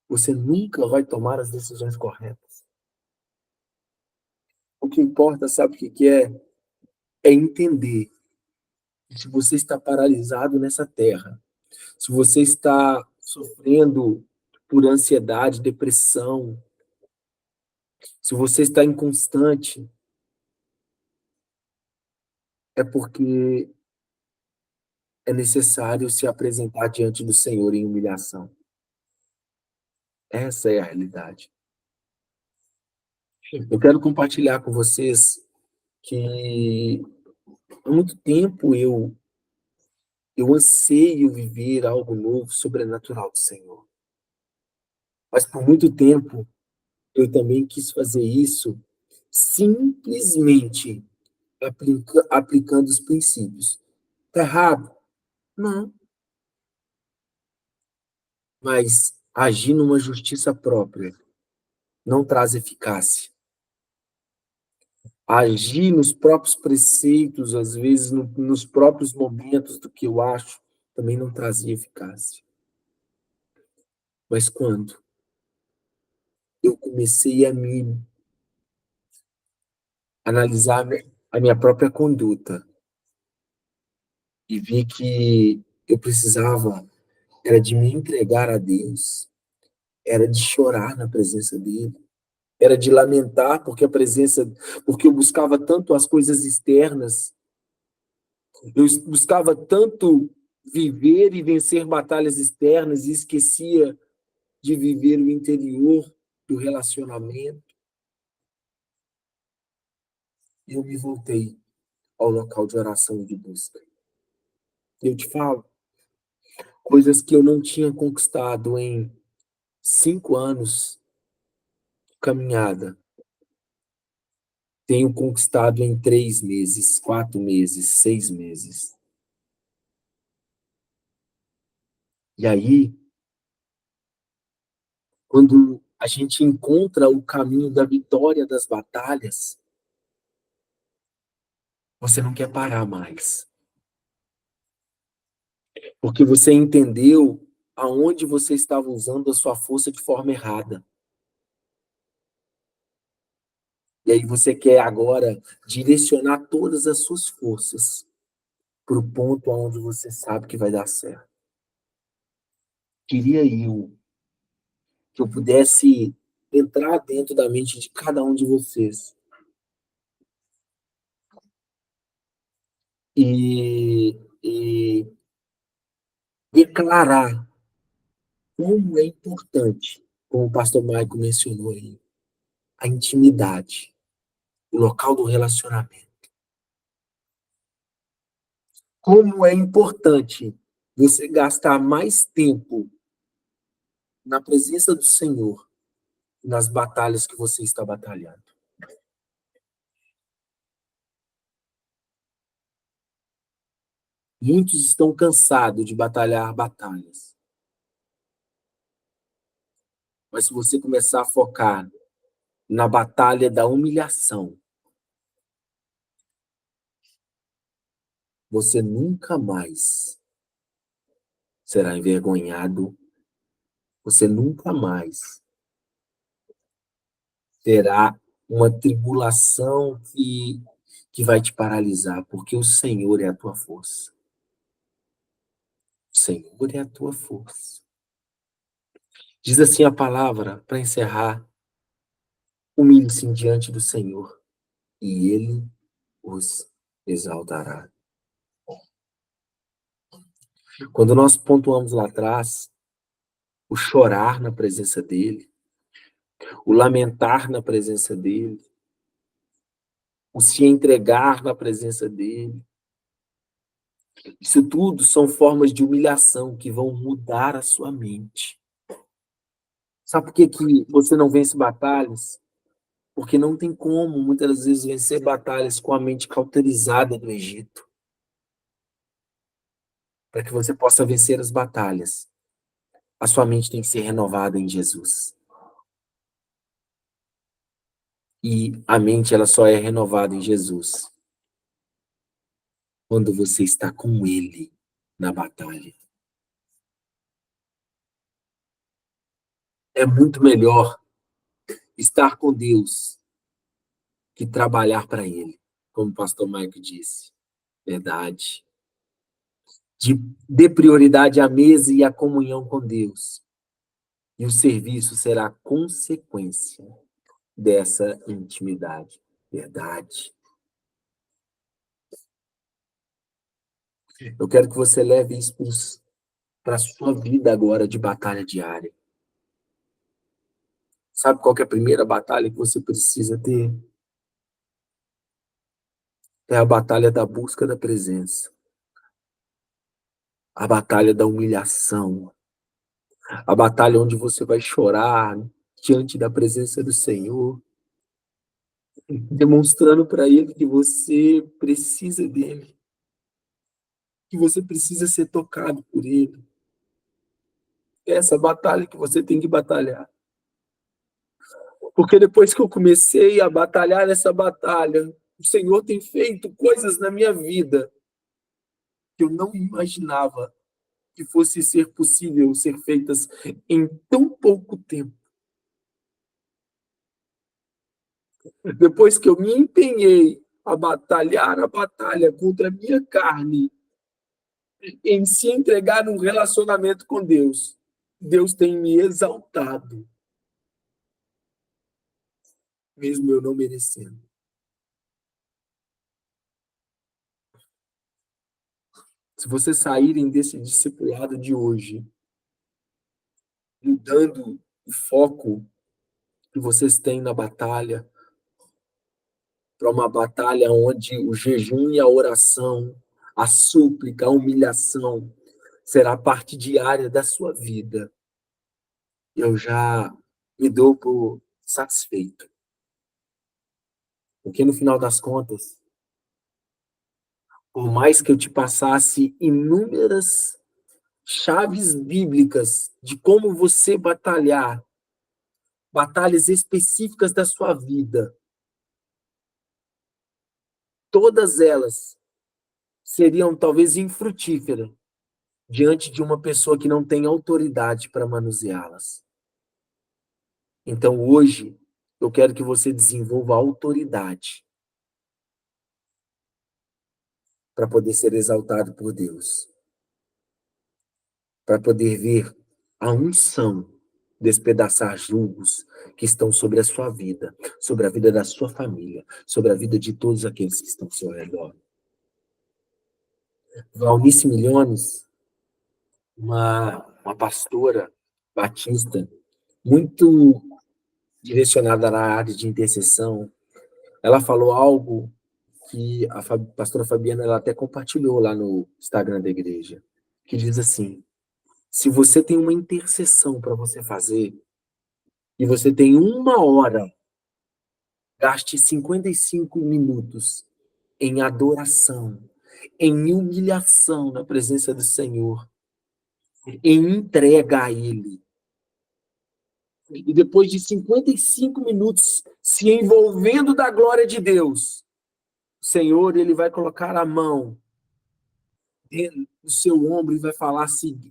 você nunca vai tomar as decisões corretas. O que importa, sabe o que é? É entender que se você está paralisado nessa terra, se você está sofrendo por ansiedade, depressão, se você está inconstante, é porque é necessário se apresentar diante do Senhor em humilhação. Essa é a realidade. Eu quero compartilhar com vocês que há muito tempo eu anseio viver algo novo, sobrenatural do Senhor. Mas por muito tempo eu também quis fazer isso simplesmente aplicando os princípios. Está errado? Não. Mas agir numa justiça própria não traz eficácia. Agir nos próprios preceitos, às vezes nos próprios momentos do que eu acho, também não trazia eficácia. Mas quando eu comecei a me analisar a minha própria conduta e vi que eu precisava era de me entregar a Deus, era de chorar na presença dele, era de lamentar porque eu buscava tanto as coisas externas, eu buscava tanto viver e vencer batalhas externas e esquecia de viver o interior do relacionamento. Eu me voltei ao local de oração e de busca. Eu te falo, coisas que eu não tinha conquistado em 5 anos de caminhada, tenho conquistado em 3 meses, 4 meses, 6 meses. E aí, quando a gente encontra o caminho da vitória das batalhas, você não quer parar mais. Porque você entendeu aonde você estava usando a sua força de forma errada. E aí você quer agora direcionar todas as suas forças para o ponto onde você sabe que vai dar certo. Queria que eu pudesse entrar dentro da mente de cada um de vocês e declarar como é importante, como o pastor Maico mencionou aí, a intimidade, o local do relacionamento. Como é importante você gastar mais tempo na presença do Senhor, nas batalhas que você está batalhando. Muitos estão cansados de batalhar batalhas. Mas se você começar a focar na batalha da humilhação, você nunca mais será envergonhado, você nunca mais terá uma tribulação que vai te paralisar, porque o Senhor é a tua força. O Senhor é a tua força. Diz assim a palavra, para encerrar: humilhe-se diante do Senhor, e Ele os exaltará. Quando nós pontuamos lá atrás, o chorar na presença dEle, o lamentar na presença dEle, o se entregar na presença dEle, isso tudo são formas de humilhação que vão mudar a sua mente. Sabe por que você não vence batalhas? Porque não tem como, muitas das vezes, vencer batalhas com a mente cauterizada do Egito. Para que você possa vencer as batalhas, a sua mente tem que ser renovada em Jesus. E a mente, ela só é renovada em Jesus quando você está com Ele na batalha. É muito melhor estar com Deus que trabalhar para Ele, como o pastor Mike disse. Verdade. Dê prioridade à mesa e à comunhão com Deus. E o serviço será consequência dessa intimidade. Verdade. Eu quero que você leve isso para a sua vida agora de batalha diária. Sabe qual que é a primeira batalha que você precisa ter? É a batalha da busca da presença. A batalha da humilhação. A batalha onde você vai chorar diante da presença do Senhor, demonstrando para Ele que você precisa dEle, que você precisa ser tocado por Ele. É essa batalha que você tem que batalhar. Porque depois que eu comecei a batalhar essa batalha, o Senhor tem feito coisas na minha vida que eu não imaginava que fosse ser possível ser feitas em tão pouco tempo. Depois que eu me empenhei a batalhar a batalha contra a minha carne, em se entregar num relacionamento com Deus, Deus tem me exaltado, mesmo eu não merecendo. Se vocês saírem desse discipulado de hoje, mudando o foco que vocês têm na batalha, para uma batalha onde o jejum e a oração, a súplica, a humilhação será parte diária da sua vida, eu já me dou por satisfeito. Porque no final das contas, por mais que eu te passasse inúmeras chaves bíblicas de como você batalhar, batalhas específicas da sua vida, todas elas seriam talvez infrutíferas diante de uma pessoa que não tem autoridade para manuseá-las. Então hoje, eu quero que você desenvolva autoridade para poder ser exaltado por Deus, para poder ver a unção despedaçar julgos que estão sobre a sua vida, sobre a vida da sua família, sobre a vida de todos aqueles que estão ao seu redor. Valnice Milhones, uma pastora batista, muito direcionada na área de intercessão, ela falou algo que a pastora Fabiana ela até compartilhou lá no Instagram da igreja, que diz assim: se você tem uma intercessão para você fazer, e você tem 1 hora, gaste 55 minutos em adoração, em humilhação na presença do Senhor, em entrega a Ele. E depois de 55 minutos se envolvendo da glória de Deus, o Senhor ele vai colocar a mão no seu ombro e vai falar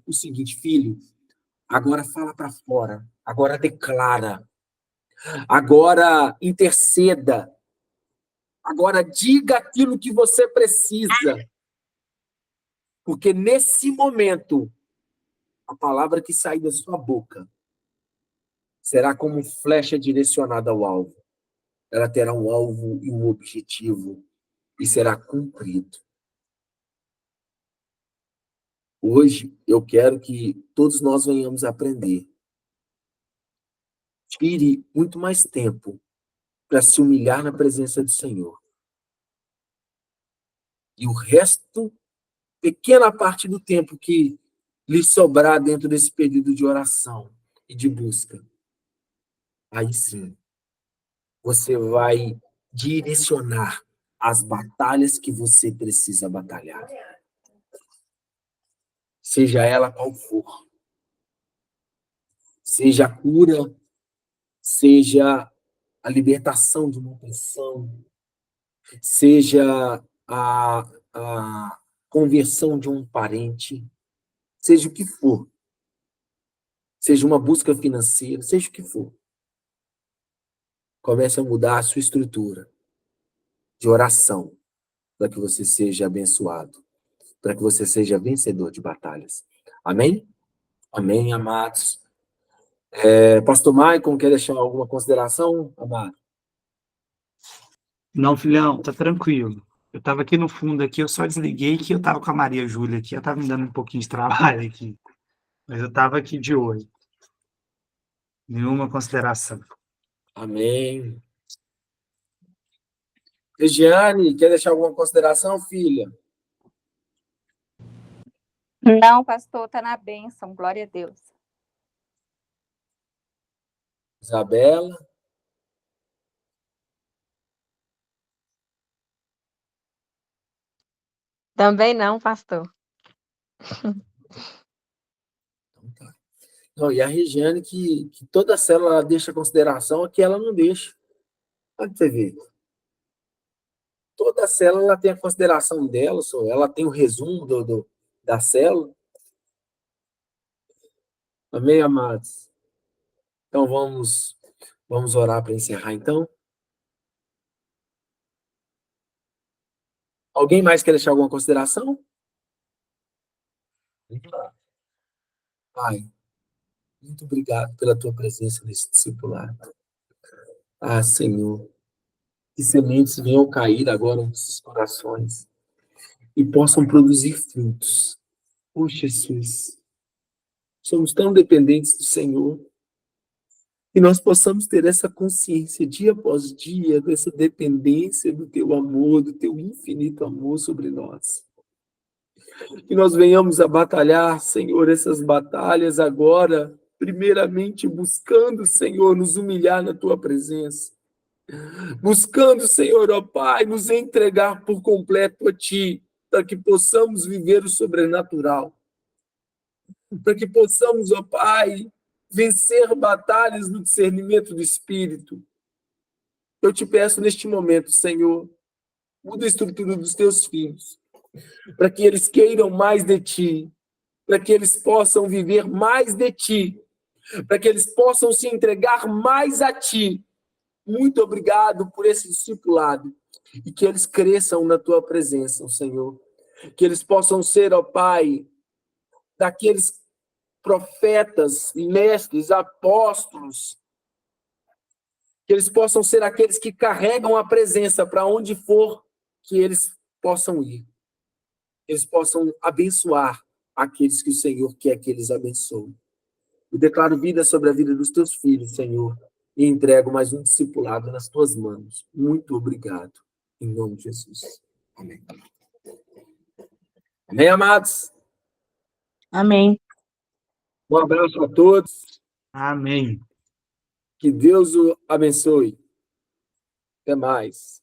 o seguinte: filho, agora fala para fora, agora declara, agora interceda, agora diga aquilo que você precisa, porque nesse momento a palavra que sair da sua boca será como flecha direcionada ao alvo. Ela terá um alvo e um objetivo e será cumprido. Hoje eu quero que todos nós venhamos aprender. Tire muito mais tempo para se humilhar na presença do Senhor. E o resto, pequena parte do tempo que lhe sobrar dentro desse período de oração e de busca, aí sim, você vai direcionar as batalhas que você precisa batalhar. Seja ela qual for. Seja a cura, seja a libertação de uma opressão, seja a conversão de um parente, seja o que for. Seja uma busca financeira, seja o que for. Comece a mudar a sua estrutura de oração para que você seja abençoado, para que você seja vencedor de batalhas. Amém? Amém, amados. Pastor Maicon, quer deixar alguma consideração, amado? Não, filhão, tá tranquilo. Eu estava aqui no fundo aqui, eu só desliguei que eu estava com a Maria Júlia aqui, ela estava me dando um pouquinho de trabalho aqui, mas eu estava aqui de olho. Nenhuma consideração. Amém. Regiane, quer deixar alguma consideração, filha? Não, pastor, tá na bênção, glória a Deus. Isabela? Também não, pastor. Não, e a Regiane, que toda célula ela deixa consideração, aqui ela não deixa. Pode você ver. Toda célula ela tem a consideração dela, só ela tem o resumo da célula. Amém, amados? Então vamos orar para encerrar, então. Alguém mais quer deixar alguma consideração? Pai, muito obrigado pela tua presença nesse discipulado. Ah, Senhor, que sementes venham cair agora nesses corações e possam produzir frutos. Oh, Jesus, somos tão dependentes do Senhor. Que nós possamos ter essa consciência dia após dia, dessa dependência do teu amor, do teu infinito amor sobre nós. Que nós venhamos a batalhar, Senhor, essas batalhas agora, primeiramente buscando, Senhor, nos humilhar na tua presença. Buscando, Senhor, ó Pai, nos entregar por completo a ti, para que possamos viver o sobrenatural. Para que possamos, ó Pai, vencer batalhas no discernimento do Espírito. Eu te peço neste momento, Senhor, muda a estrutura dos teus filhos, para que eles queiram mais de ti, para que eles possam viver mais de ti, para que eles possam se entregar mais a ti. Muito obrigado por esse discipulado e que eles cresçam na tua presença, Senhor. Que eles possam ser, ó Pai, daqueles profetas, mestres, apóstolos, que eles possam ser aqueles que carregam a presença para onde for que eles possam ir. Eles possam abençoar aqueles que o Senhor quer que eles abençoem. Eu declaro vida sobre a vida dos teus filhos, Senhor, e entrego mais um discipulado nas tuas mãos. Muito obrigado. Em nome de Jesus. Amém. Amém, amados? Amém. Um abraço a todos. Amém. Que Deus o abençoe. Até mais.